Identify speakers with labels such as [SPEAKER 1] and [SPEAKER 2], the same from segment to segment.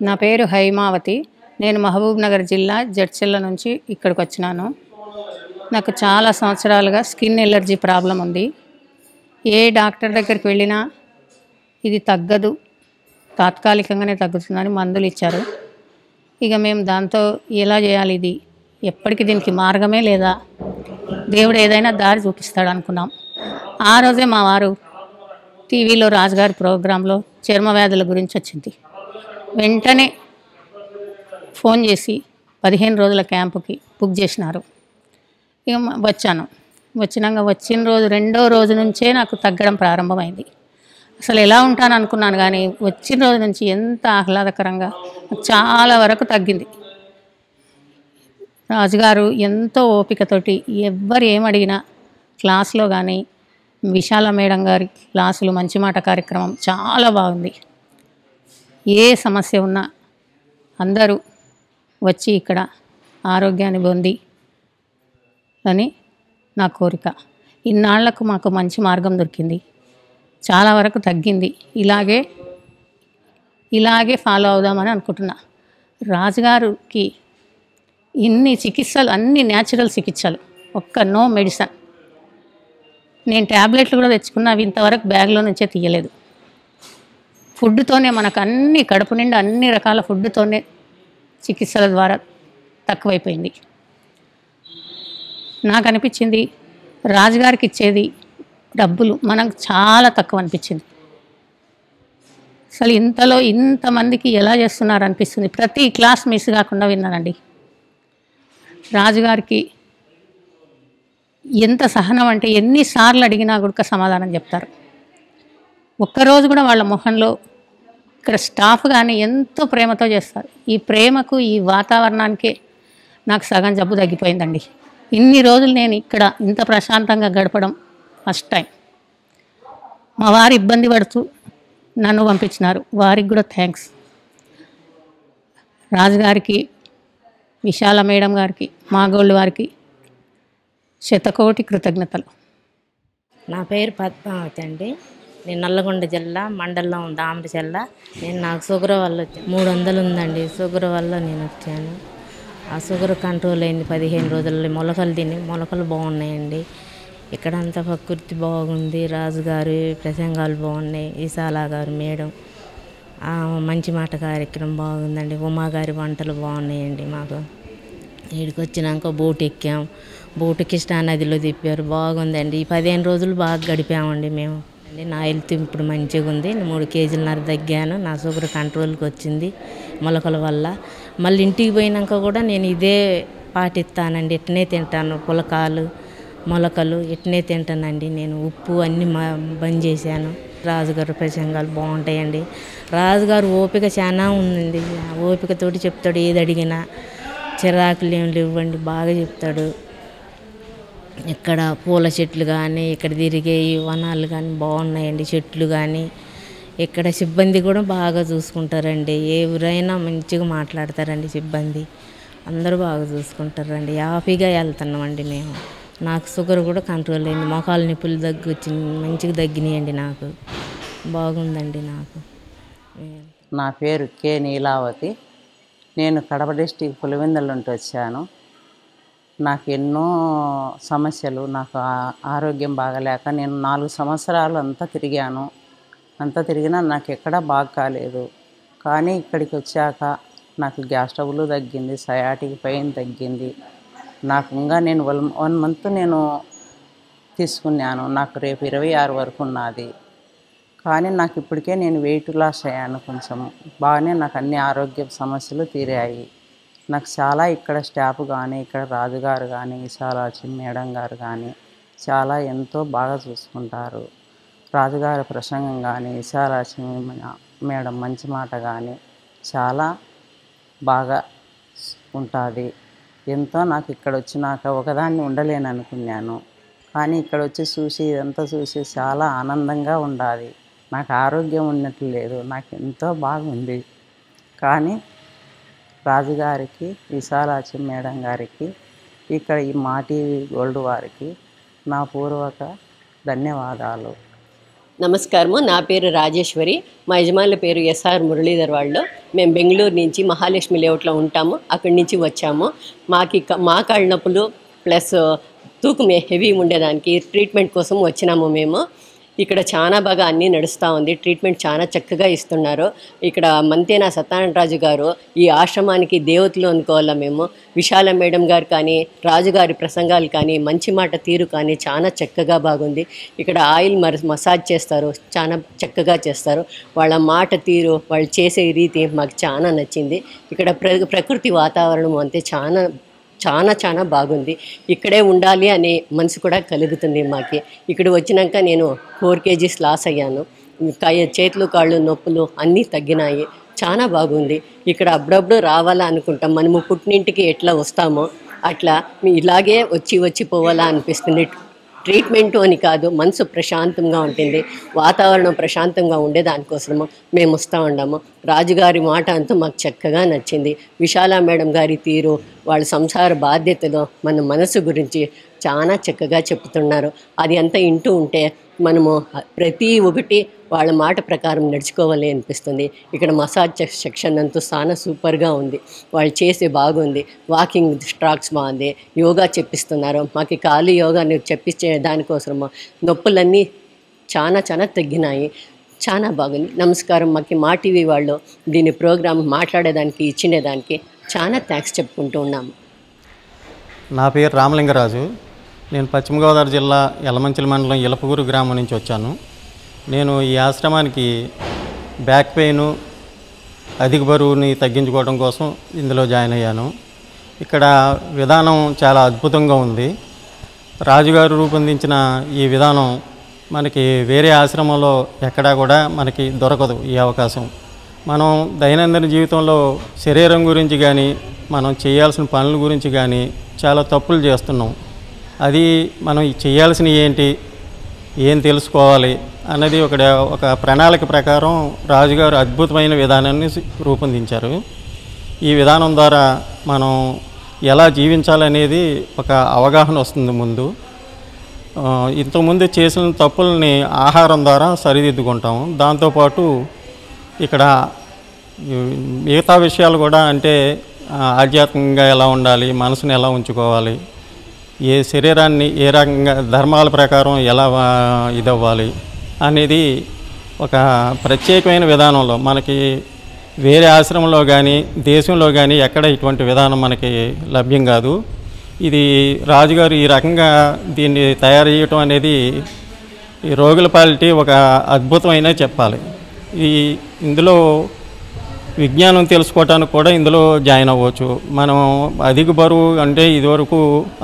[SPEAKER 1] నా పేరు హైమావతి. నేను మహబూబ్‌నగర్ జిల్లా జడ్చర్ల నుంచి ఇక్కడికి వచ్చినాను. నాకు చాలా సంవత్సరాలుగా స్కిన్ ఎలర్జీ ప్రాబ్లం ఉంది. ఏ డాక్టర్ దగ్గరికి వెళ్ళినా ఇది తగ్గదు, తాత్కాలికంగానే తగ్గుతుందని మందులు ఇచ్చారు. ఇక మేము దాంతో ఎలా చేయాలి, ఇది ఎప్పటికీ దీనికి మార్గమే లేదా, దేవుడు ఏదైనా దారి చూపిస్తాడు అనుకున్నాం. ఆ రోజే మా వారు టీవీలో రాజుగారి ప్రోగ్రాంలో చర్మ వ్యాధుల గురించి వచ్చింది. వెంటనే ఫోన్ చేసి 15 రోజుల క్యాంపుకి బుక్ చేసినారు. ఇక వచ్చాను. వచ్చిన రోజు రెండో రోజు నుంచే నాకు తగ్గడం ప్రారంభమైంది. అసలు ఎలా ఉంటాను అనుకున్నాను, కానీ వచ్చిన రోజు నుంచి ఎంత ఆహ్లాదకరంగా చాలా వరకు తగ్గింది. రాజుగారు ఎంతో ఓపికతోటి ఎవ్వరు ఏమడిగినా క్లాస్లో కానీ, విశాల మేడం గారి క్లాసులు, మంచి మాట కార్యక్రమం చాలా బాగుంది. ఏ సమస్య ఉన్నా అందరూ వచ్చి ఇక్కడ ఆరోగ్యాన్ని పొంది అని నా కోరిక. ఇన్నాళ్లకు మాకు మంచి మార్గం దొరికింది, చాలా వరకు తగ్గింది. ఇలాగే ఫాలో అవుదామని అనుకుంటున్నా. రాజుగారికి ఇన్ని చికిత్సలు, అన్ని న్యాచురల్ చికిత్సలు, నో మెడిసిన్. నేను ట్యాబ్లెట్లు కూడా తెచ్చుకున్నా, అవి ఇంతవరకు బ్యాగ్లో నుంచే తీయలేదు. ఫుడ్తోనే మనకు అన్ని, కడుపు నిండా అన్ని రకాల ఫుడ్తోనే చికిత్సల ద్వారా తక్కువైపోయింది. నాకు అనిపించింది రాజుగారికి ఇచ్చేది డబ్బులు మనకు చాలా తక్కువ అనిపించింది. అసలు ఇంతలో ఇంతమందికి ఎలా చేస్తున్నారు అనిపిస్తుంది. ప్రతి క్లాస్ మిస్ కాకుండా విన్నానండి. రాజుగారికి ఎంత సహనం అంటే ఎన్నిసార్లు అడిగినా కూడా సమాధానం చెప్తారు. ఒక్కరోజు కూడా వాళ్ళ మొహంలో, ఇక్కడ స్టాఫ్ కానీ ఎంతో ప్రేమతో చేస్తారు. ఈ ప్రేమకు, ఈ వాతావరణానికే నాకు సగం జబ్బు తగ్గిపోయిందండి. ఇన్ని రోజులు నేను ఇక్కడ ఇంత ప్రశాంతంగా గడపడం ఫస్ట్ టైం. మా వారు ఇబ్బంది పడుతూ నన్ను పంపించినారు, వారికి కూడా థ్యాంక్స్. రాజుగారికి, విశాల మేడం గారికి, మా గోల్డ్ వారికి శతకోటి కృతజ్ఞతలు.
[SPEAKER 2] నా పేరు పద్మావతి అండి. నేను నల్లగొండ జిల్లా మండలంలో ఉంది ఆమ్రచెల్ల. నాకు షుగర్ వల్ల 300 ఉందండి. షుగర్ వల్ల నేను వచ్చాను. ఆ షుగర్ కంట్రోల్ అయింది 15 రోజుల్లో. మొలకలు తిని మొలకలు బాగున్నాయండి. ఇక్కడంతా ప్రకృతి బాగుంది. రాజుగారి ప్రసంగాలు బాగున్నాయి. ఈసాలా గారు మేడం మంచి మాట కార్యక్రమం బాగుందండి. ఉమాగారి వంటలు బాగున్నాయండి. మాకు ఇక్కడికి వచ్చినాక బోట్ ఎక్కాం. బోటు కృష్ణా నదిలో తిప్పారు, బాగుందండి. ఈ 15 రోజులు బాగా గడిపామండి మేము. నా హెల్త్ ఇప్పుడు మంచిగా ఉంది. 3 కేజీలన్నర తగ్గాను. నా షుగర్ కంట్రోల్కి వచ్చింది మొలకల వల్ల. మళ్ళీ ఇంటికి పోయినాక కూడా నేను ఇదే పాటిస్తానండి. ఇట్నే తింటాను, పులకాలు మొలకలు ఇట్నే తింటానండి. నేను ఉప్పు అన్నీ బంద్ చేశాను. రాజుగారు ప్రసంగాలు బాగుంటాయండి. రాజుగారు ఓపిక చాలా ఉందండి. ఓపికతోటి చెప్తాడు, ఏది అడిగినా చిరాకులు ఏమి లేవండి, బాగా చెప్తాడు. ఇక్కడ పూల చెట్లు కానీ, ఇక్కడ తిరిగే వనాలు కానీ బాగున్నాయండి. చెట్లు కానీ, ఇక్కడ సిబ్బంది కూడా బాగా చూసుకుంటారండి. ఎవరైనా మంచిగా మాట్లాడతారండి. సిబ్బంది అందరూ బాగా చూసుకుంటారండి. హ్యాపీగా వెళ్తున్నామండి మేము. నాకు షుగర్ కూడా కంట్రోల్ అయింది. మొఖాలు నొప్పులు మంచిగా తగ్గినాయండి. నాకు బాగుందండి. నాకు
[SPEAKER 3] నా పేరు కే నీలావతి. నేను కడప డిస్టిక్ పులివెందుల నుండి వచ్చాను. నాకు ఎన్నో సమస్యలు, నాకు ఆరోగ్యం బాగలేక నేను 4 సంవత్సరాలు అంతా తిరిగినా నాకు ఎక్కడా బాగా కాలేదు. కానీ ఇక్కడికి వచ్చాక నాకు గ్యాస్ ట్రబుల్ తగ్గింది, సయాటిక్ పెయిన్ తగ్గింది. నాకు ఇంకా నేను 1 మంత్ నేను తీసుకున్నాను. నాకు రేపు 26 వరకు ఉన్నది. కానీ నాకు ఇప్పటికే నేను వెయిట్ లాస్ అయ్యాను. కొంచెం బాగానే నాకు అన్ని ఆరోగ్య సమస్యలు తీరాయి. నాకు చాలా ఇక్కడ స్టాఫ్ కానీ, ఇక్కడ రాజుగారు కానీ, విశాలాచి మేడం గారు కానీ చాలా ఎంతో బాగా చూసుకుంటారు. రాజుగారి ప్రసంగం కానీ, విశాలాచి మేడం మంచి మాట కానీ చాలా బాగా ఉంటుంది. ఎంతో నాకు ఇక్కడ వచ్చినాక ఒకదాన్ని ఉండలేను అనుకున్నాను. కానీ ఇక్కడ వచ్చి ఇదంతా చూసి చాలా ఆనందంగా ఉండాలి. నాకు ఆరోగ్యం ఉన్నట్లు లేదు, నాకు ఎంతో బాగుంది. కానీ రాజుగారికి, విశాలాచి మేడం గారికి, ఇక్కడ ఈ మా టీవీ గోల్డ్ వారికి నా పూర్వక ధన్యవాదాలు.
[SPEAKER 4] నమస్కారము. నా పేరు రాజేశ్వరి. మా యజమానుల పేరు ఎస్ఆర్ మురళీధర్. వాళ్ళు మేము బెంగళూరు నుంచి మహాలక్ష్మి లేఅవుట్లో ఉంటాము. అక్కడి నుంచి వచ్చాము. మా కాళ్ళ నొప్పులు ప్లస్ తూకం హెవీ ఉండేదానికి ట్రీట్మెంట్ కోసం వచ్చినాము మేము. ఇక్కడ చాలా బాగా అన్నీ నడుస్తూ ఉంది. ట్రీట్మెంట్ చాలా చక్కగా ఇస్తున్నారు. ఇక్కడ మంతేనా సత్యనారాయణరాజు గారు ఈ ఆశ్రమానికి దేవతలు అనుకోవాలా మేము. విశాల మేడం గారు కానీ, రాజుగారి ప్రసంగాలు కానీ, మంచి మాట తీరు కానీ చాలా చక్కగా బాగుంది. ఇక్కడ ఆయిల్ మసాజ్ చేస్తారు, చాలా చక్కగా చేస్తారు. వాళ్ళ మాట తీరు, వాళ్ళు చేసే రీతి మాకు చాలా నచ్చింది. ఇక్కడ ప్రకృతి వాతావరణం అంతే చాలా బాగుంది. ఇక్కడే ఉండాలి అనే మనసు కూడా కలుగుతుంది మాకి. ఇక్కడ వచ్చినాక నేను 4 kgs లాస్ అయ్యాను. చేతులు కాళ్ళు నొప్పులు అన్నీ తగ్గినాయి. చాలా బాగుంది. ఇక్కడ అప్పుడప్పుడు రావాలా అనుకుంటాం. మనము పుట్టినింటికి ఎట్లా వస్తామో అట్లా ఇలాగే వచ్చి పోవాలా అనిపిస్తుంది. ట్రీట్మెంటు అని కాదు, మనసు ప్రశాంతంగా ఉంటుంది, వాతావరణం ప్రశాంతంగా ఉండే దానికోసము మేము వస్తూ ఉన్నాము. రాజుగారి మాట అంతా మాకు చక్కగా నచ్చింది. విశాల మేడం గారి తీరు, వాళ్ళ సంసార బాధ్యతలు, మన మనసు గురించి చాలా చక్కగా చెప్తున్నారు. అది అంతా వింటూ ఉంటే మనము ప్రతి ఒక్కటి వాళ్ళ మాట ప్రకారం నడుచుకోవాలి అనిపిస్తుంది. ఇక్కడ మసాజ్ సెక్షన్ అంతా చాలా సూపర్గా ఉంది. వాళ్ళు చేసే బాగుంది. వాకింగ్ స్ట్రాక్స్ బాగుంది. యోగా చెప్పిస్తున్నారు. మాకు ఖాళీ యోగా చెప్పించే దానికోసము నొప్పులన్నీ చాలా తగ్గినాయి. చాలా బాగుంది. నమస్కారం. మాకు మా టీవీ వాళ్ళు దీని ప్రోగ్రాం మాట్లాడేదానికి ఇచ్చినదానికి చాలా థ్యాంక్స్ చెప్పుకుంటూ ఉన్నాము.
[SPEAKER 5] నా పేరు రామలింగరాజు. నేను పశ్చిమ గోదావరి జిల్లా యలమంచిలి మండలం ఇలపగూరు గ్రామం నుంచి వచ్చాను. నేను ఈ ఆశ్రమానికి బ్యాక్ పెయిన్, అధిక బరువుని తగ్గించుకోవడం కోసం ఇందులో జాయిన్ అయ్యాను. ఇక్కడ విధానం చాలా అద్భుతంగా ఉంది. రాజుగారు రూపొందించిన ఈ విధానం మనకి వేరే ఆశ్రమంలో ఎక్కడా కూడా మనకి దొరకదు ఈ అవకాశం. మనం దైనందిన జీవితంలో శరీరం గురించి కానీ, మనం చేయాల్సిన పనుల గురించి కానీ చాలా తప్పులు చేస్తున్నాం. అది మనం చేయాల్సినవి ఏంటి, ఏం తెలుసుకోవాలి అన్నది ఒక ప్రణాళిక ప్రకారం రాజుగారు అద్భుతమైన విధానాన్ని రూపొందించారు. ఈ విధానం ద్వారా మనం ఎలా జీవించాలనేది ఒక అవగాహన వస్తుంది. ముందు ఇంతకుముందు చేసిన తప్పుల్ని ఆహారం ద్వారా సరిదిద్దుకుంటాం. దాంతోపాటు ఇక్కడ మిగతా విషయాలు కూడా, అంటే ఆధ్యాత్మికంగా ఎలా ఉండాలి, మనసుని ఎలా ఉంచుకోవాలి, ఏ శరీరాన్ని ఏ రకంగా ధర్మాల ప్రకారం ఎలా ఇదవ్వాలి అనేది ఒక ప్రత్యేకమైన విధానంలో మనకి వేరే ఆశ్రమంలో కానీ దేశంలో కానీ ఎక్కడ ఇటువంటి విధానం మనకి లభ్యం కాదు. ఇది రాజుగారు ఈ రకంగా దీన్ని తయారు చేయటం అనేది ఈ రోగుల పాలిటీ ఒక అద్భుతమైన చెప్పాలి. ఇందులో విజ్ఞానం తెలుసుకోవటానికి కూడా ఇందులో జాయిన్ అవ్వచ్చు. మనం అధిక బరువు అంటే ఇదివరకు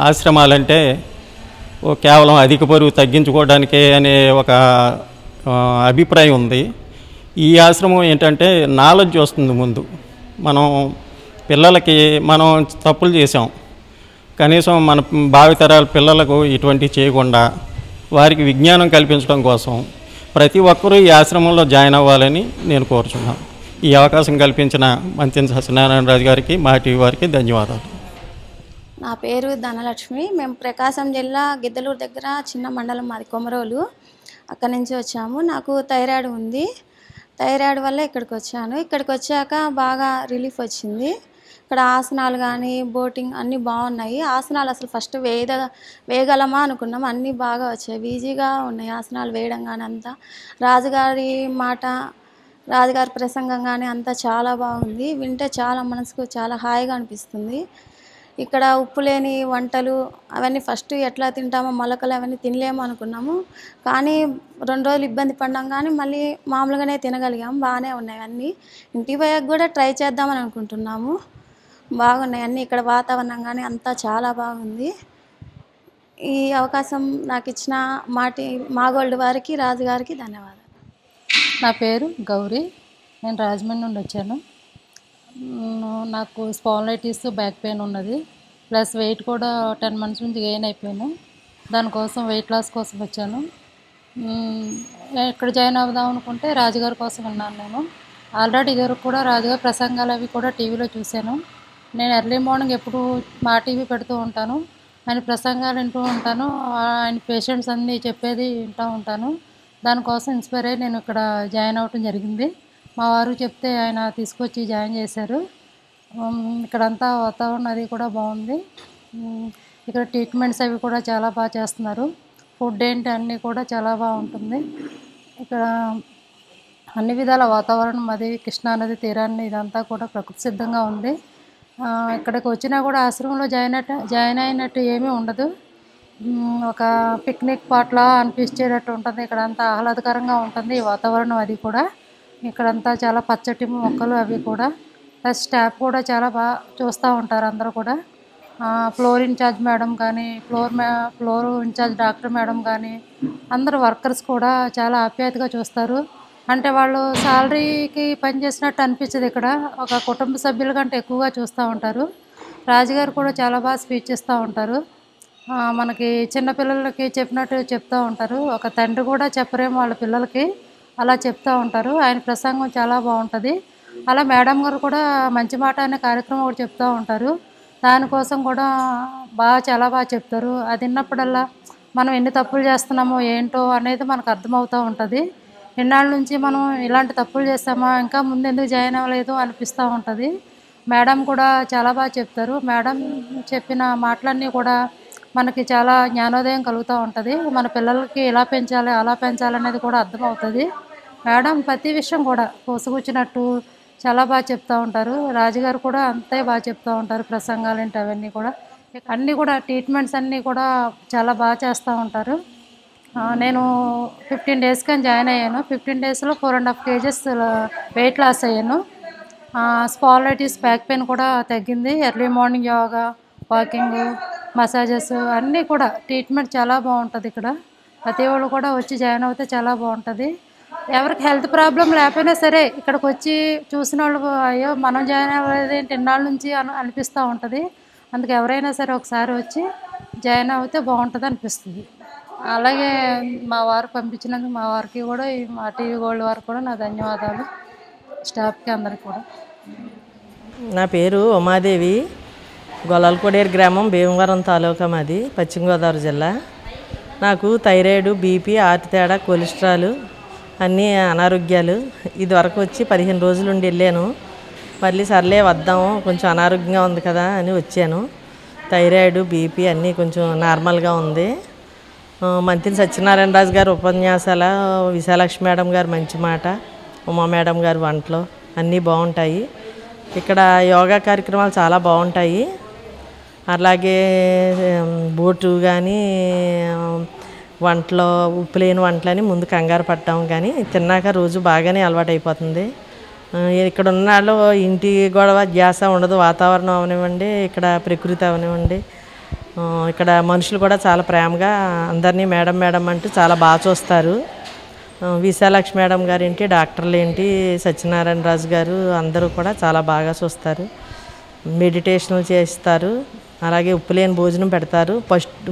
[SPEAKER 5] ఆశ్రమాలంటే కేవలం అధిక బరువు తగ్గించుకోవడానికే అనే ఒక అభిప్రాయం ఉంది. ఈ ఆశ్రమం ఏంటంటే నాలెడ్జ్ వస్తుంది. ముందు మనం పిల్లలకి మనం తప్పులు చేసాం, కనీసం మన భావితరాల పిల్లలకు ఇటువంటి చేయకుండా వారికి విజ్ఞానం కల్పించడం కోసం ప్రతి ఒక్కరూ ఈ ఆశ్రమంలో జాయిన్ అవ్వాలని నేను కోరుచున్నాను. ఈ అవకాశం కల్పించిన మంతెన సత్యనారాయణరాజు గారికి, మా టీవీ వారికి ధన్యవాదాలు.
[SPEAKER 6] నా పేరు ధనలక్ష్మి. మేము ప్రకాశం జిల్లా గిద్దలూరు దగ్గర చిన్న మండలం, మాది కొమరోలు. అక్కడి నుంచి వచ్చాము. నాకు థైరాయిడ్ ఉంది. థైరాయిడ్ వల్ల ఇక్కడికి వచ్చాను. ఇక్కడికి వచ్చాక బాగా రిలీఫ్ వచ్చింది. ఇక్కడ ఆసనాలు కానీ బోటింగ్ అన్నీ బాగున్నాయి. ఆసనాలు అసలు ఫస్ట్ వేయగలమా అనుకున్నాం, అన్నీ బాగా వచ్చాయి, ఈజీగా ఉన్నాయి ఆసనాలు వేయడం కానీ. అంతా రాజుగారి మాట, రాజుగారి ప్రసంగం కానీ అంతా చాలా బాగుంది. వింటే చాలా మనసుకు చాలా హాయిగా అనిపిస్తుంది. ఇక్కడ ఉప్పు లేని వంటలు అవన్నీ ఫస్ట్ ఎట్లా తింటామో, మొలకలు అవన్నీ తినలేము అనుకున్నాము. కానీ 2 రోజులు ఇబ్బంది పడ్డాం, కానీ మళ్ళీ మామూలుగానే తినగలిగాము. బాగానే ఉన్నాయి అన్నీ. ఇంటికి పోయాక కూడా ట్రై చేద్దామని అనుకుంటున్నాము. బాగున్నాయి అన్నీ. ఇక్కడ వాతావరణం కానీ అంతా చాలా బాగుంది. ఈ అవకాశం నాకు ఇచ్చిన మా గోల్డ్ వారికి, రాజుగారికి ధన్యవాదాలు.
[SPEAKER 7] నా పేరు గౌరీ. నేను రాజమండ్రి నుండి వచ్చాను. నాకు స్పాండిలైటిస్, బ్యాక్ పెయిన్ ఉన్నది. ప్లస్ వెయిట్ కూడా 10 months నుంచి గెయిన్ అయిపోయాను. దానికోసం వెయిట్ లాస్ కోసం వచ్చాను. ఎక్కడ జాయిన్ అవుదాం అనుకుంటే రాజుగారి కోసం విన్నాను. నేను ఆల్రెడీ ఇదివరకు కూడా రాజుగారి ప్రసంగాలు అవి కూడా టీవీలో చూశాను. నేను ఎర్లీ మార్నింగ్ ఎప్పుడు మా టీవీ పెడుతూ ఉంటాను. ఆయన ప్రసంగాలు వింటూ ఉంటాను. ఆయన పేషెంట్స్ అన్నీ చెప్పేది వింటూ ఉంటాను. దానికోసం ఇన్స్పైర్ అయ్యి నేను ఇక్కడ జాయిన్ అవ్వటం జరిగింది. మా వారు చెప్తే ఆయన తీసుకొచ్చి జాయిన్ చేశారు. ఇక్కడంతా వాతావరణం అది కూడా బాగుంది. ఇక్కడ ట్రీట్మెంట్స్ అవి కూడా చాలా బాగా చేస్తున్నారు. ఫుడ్ ఏంటి అన్నీ కూడా చాలా బాగుంటుంది. ఇక్కడ అన్ని విధాల వాతావరణం అది కృష్ణానది తీరాన్ని ఇదంతా కూడా ప్రకృతి సిద్ధంగా ఉంది. ఇక్కడికి వచ్చినా కూడా ఆశ్రమంలో జాయిన్ అయినట్టు ఏమీ ఉండదు. ఒక పిక్నిక్ పాట్లా అనిపించేటట్టు ఉంటుంది. ఇక్కడంతా ఆహ్లాదకరంగా ఉంటుంది ఈ వాతావరణం అది కూడా. ఇక్కడంతా చాలా పచ్చటి మొక్కలు అవి కూడా. ప్లస్ స్టాఫ్ కూడా చాలా బాగా చూస్తూ ఉంటారు అందరూ కూడా. ఫ్లోర్ ఇన్ఛార్జ్ మేడం కానీ, ఫ్లోర్ ఇన్ఛార్జ్ డాక్టర్ మేడం కానీ, అందరు వర్కర్స్ కూడా చాలా ఆప్యాయతగా చూస్తారు. అంటే వాళ్ళు శాలరీకి పని చేసినట్టు అనిపించదు. ఇక్కడ ఒక కుటుంబ సభ్యుల కంటే ఎక్కువగా చూస్తూ ఉంటారు. రాజుగారు కూడా చాలా బాగా స్పీచ్ ఇస్తూ ఉంటారు. మనకి చిన్నపిల్లలకి చెప్పినట్టు చెప్తూ ఉంటారు. ఒక తండ్రి కూడా చెప్పరేమో వాళ్ళ పిల్లలకి, అలా చెప్తూ ఉంటారు. ఆయన ప్రసంగం చాలా బాగుంటుంది. అలా మేడం గారు కూడా మంచి మాట అనే కార్యక్రమం ఒకటి చెప్తూ ఉంటారు. దానికోసం కూడా చాలా బాగా చెప్తారు. అది విన్నప్పుడల్లా మనం ఎన్ని తప్పులు చేస్తున్నామో ఏంటో అనేది మనకు అర్థమవుతూ ఉంటుంది. ఎన్నాళ్ళ నుంచి మనం ఇలాంటి తప్పులు చేస్తామా, ఇంకా ముందు ఎందుకు జాయిన్ అవ్వలేదు అనిపిస్తూ ఉంటుంది. మేడం కూడా చాలా బాగా చెప్తారు. మేడం చెప్పిన మాటలన్నీ కూడా మనకి చాలా జ్ఞానోదయం కలుగుతూ ఉంటుంది. మన పిల్లలకి ఇలా పెంచాలి అలా పెంచాలి అనేది కూడా అర్థమవుతుంది. మేడం ప్రతి విషయం కూడా పోసుకూర్చినట్టు చాలా బాగా చెప్తూ ఉంటారు. రాజుగారు కూడా అంతే బాగా చెప్తూ ఉంటారు. ప్రసంగాలు ఏంటి అవన్నీ కూడా, అన్నీ కూడా ట్రీట్మెంట్స్ అన్నీ కూడా చాలా బాగా చేస్తూ ఉంటారు. నేను 15 days కానీ జాయిన్ అయ్యాను. 15 daysలో 4.5 kgs వెయిట్ లాస్ అయ్యాను. స్పాండిలైటిస్ బ్యాక్ పెయిన్ కూడా తగ్గింది. Early morning yoga, walking, massages అన్నీ కూడా ట్రీట్మెంట్ చాలా బాగుంటుంది ఇక్కడ. ప్రతి వాళ్ళు కూడా వచ్చి జాయిన్ అవుతే చాలా బాగుంటుంది. ఎవరికి హెల్త్ ప్రాబ్లం లేకపోయినా సరే ఇక్కడికి వచ్చి చూసిన వాళ్ళు అయ్యో మనం జాయిన్ అవ్వలేదు ఏంటి ఇన్నాళ్ళ నుంచి అనిపిస్తూ ఉంటుంది. అందుకే ఎవరైనా సరే ఒకసారి వచ్చి జాయిన్ అవుతే బాగుంటుంది అనిపిస్తుంది. అలాగే మా వారు పంపించినందుకు మా వారికి కూడా మా టీవీ గోల్డ్ వారికి కూడా నా ధన్యవాదాలు. స్టాఫ్కి అందరికి కూడా.
[SPEAKER 8] నా పేరు ఉమాదేవి. గొల్లలకోడేరు గ్రామం, భీమవరం తాలూకా మాది, పశ్చిమ గోదావరి జిల్లా. నాకు థైరాయిడ్, బీపీ, హార్ట్ తేడా, కొలెస్ట్రాల్ అన్నీ అనారోగ్యాలు. ఇదివరకు వచ్చి 15 రోజులు ఉండి వెళ్ళాను. మళ్ళీ సర్లే వద్దాము, కొంచెం అనారోగ్యంగా ఉంది కదా అని వచ్చాను. థైరాయిడ్, బీపీ అన్నీ కొంచెం నార్మల్గా ఉంది. మంత్రి సత్యనారాయణ రాజు గారు ఉపన్యాసాల, విశాలక్ష్మి మేడం గారు మంచి మాట, ఉమా మేడం గారు వంటలు అన్నీ బాగుంటాయి. ఇక్కడ యోగా కార్యక్రమాలు చాలా బాగుంటాయి. అలాగే బోటు కానీ వంటలో ఉప్పు లేని వంటలని ముందు కంగారు పట్టాము, కానీ తిన్నాక రోజు బాగానే అలవాటు అయిపోతుంది. ఇక్కడ ఉన్న వాళ్ళు ఇంటి గొడవ ధ్యాస ఉండదు. వాతావరణం అవనివ్వండి, ఇక్కడ ప్రకృతి అవనివ్వండి, ఇక్కడ మనుషులు కూడా చాలా ప్రేమగా అందరినీ మేడం మేడం అంటూ చాలా బాగా చూస్తారు. విశాలక్ష్మి మేడం గారు ఏంటి, డాక్టర్లు ఏంటి, సత్యనారాయణ రాజు గారు అందరూ కూడా చాలా బాగా చూస్తారు. మెడిటేషన్లు చేస్తారు. అలాగే ఉప్పులేని భోజనం పెడతారు.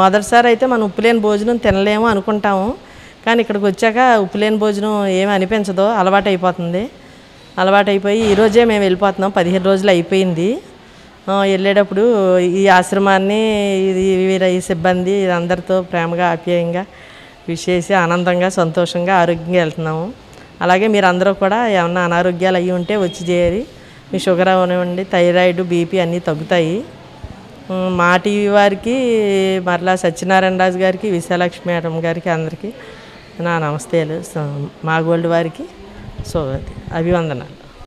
[SPEAKER 8] మొదటిసారి అయితే మనం ఉప్పులేని భోజనం తినలేము అనుకుంటాము, కానీ ఇక్కడికి వచ్చాక ఉప్పులేని భోజనం ఏమీ అనిపించదు, అలవాటు అయిపోతుంది. అలవాటు అయిపోయి ఈరోజే మేము వెళ్ళిపోతున్నాం. 15 రోజులు అయిపోయింది. వెళ్ళేటప్పుడు ఈ ఆశ్రమాన్ని ఈ సిబ్బంది అందరితో ప్రేమగా ఆప్యాయంగా విశేష ఆనందంగా సంతోషంగా ఆరోగ్యంగా వెళ్తున్నాము. అలాగే మీరు అందరూ కూడా ఏమన్నా అనారోగ్యాలు అయ్యి ఉంటే వచ్చి చేరి మీ షుగర్ అవనివ్వండి, థైరాయిడ్, బీపీ అన్నీ తగ్గుతాయి. మా టీవీ వారికి, మరలా సత్యనారాయణ రాజు గారికి, విశాలక్ష్మి మేడం గారికి అందరికీ నా నమస్తేలు. మా గోల్డ్ వారికి అభివందనాలు.